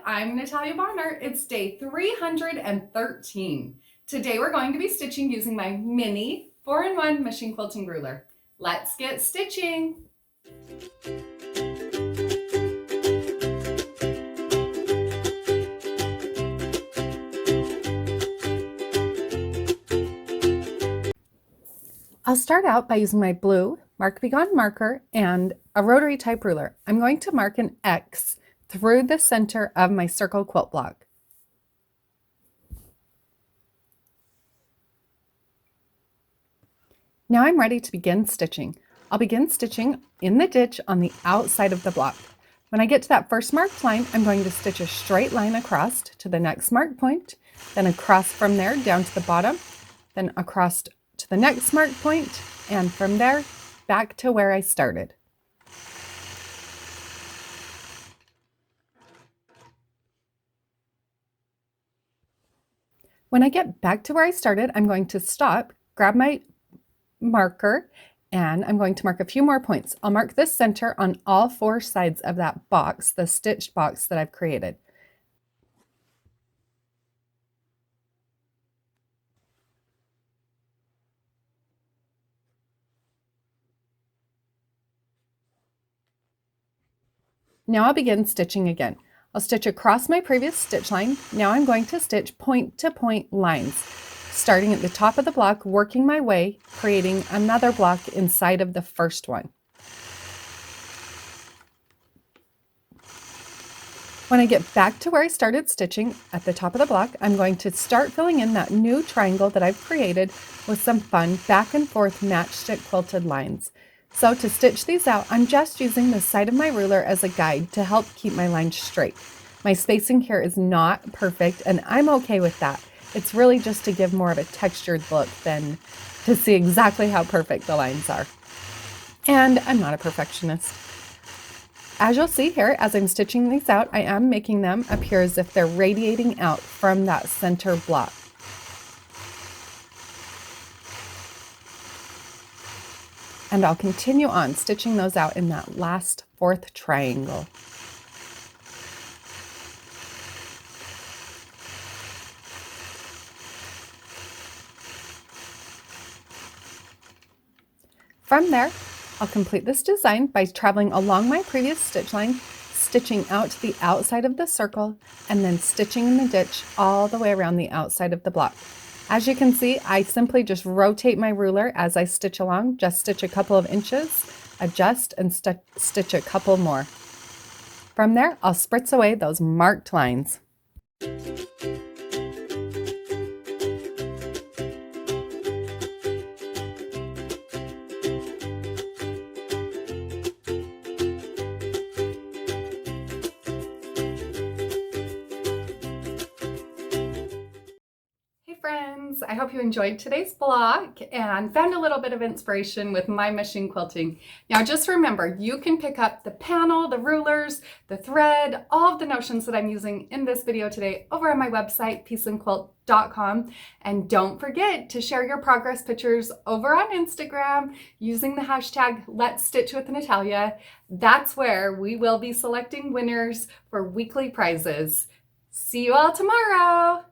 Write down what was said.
I'm Natalia Bonner. It's day 313. Today we're going to be stitching using my mini 4-in-1 machine quilting ruler. Let's get stitching. I'll start out by using my blue Mark Be Gone marker and a rotary type ruler. I'm going to mark an X through the center of my circle quilt block. Now I'm ready to begin stitching. I'll begin stitching in the ditch on the outside of the block. When I get to that first marked line, I'm going to stitch a straight line across to the next mark point, then across from there down to the bottom, then across to the next mark point, and from there back to where I started. When I get back to where I started, I'm going to stop, grab my marker, and I'm going to mark a few more points. I'll mark the center on all 4 sides of that box, the stitched box that I've created. Now I'll begin stitching again. I'll stitch across my previous stitch line. Now I'm going to stitch point to point lines, starting at the top of the block, working my way, creating another block inside of the first one. When I get back to where I started stitching at the top of the block, I'm going to start filling in that new triangle that I've created with some fun back and forth matchstick quilted lines. So to stitch these out, I'm just using the side of my ruler as a guide to help keep my lines straight. My spacing here is not perfect, and I'm okay with that. It's really just to give more of a textured look than to see exactly how perfect the lines are. And I'm not a perfectionist. As you'll see here, as I'm stitching these out, I am making them appear as if they're radiating out from that center block. And I'll continue on stitching those out in that last 4th triangle. From there, I'll complete this design by traveling along my previous stitch line, stitching out to the outside of the circle, and then stitching in the ditch all the way around the outside of the block. As you can see, I simply just rotate my ruler as I stitch along, just stitch a couple of inches, adjust, and stitch a couple more. From there, I'll spritz away those marked lines. Friends, I hope you enjoyed today's block and found a little bit of inspiration with my machine quilting. Now just remember, you can pick up the panel, the rulers, the thread, all of the notions that I'm using in this video today over on my website, peaceandquilt.com. And don't forget to share your progress pictures over on Instagram using the hashtag Let's Stitch with Natalia. That's where we will be selecting winners for weekly prizes. See you all tomorrow.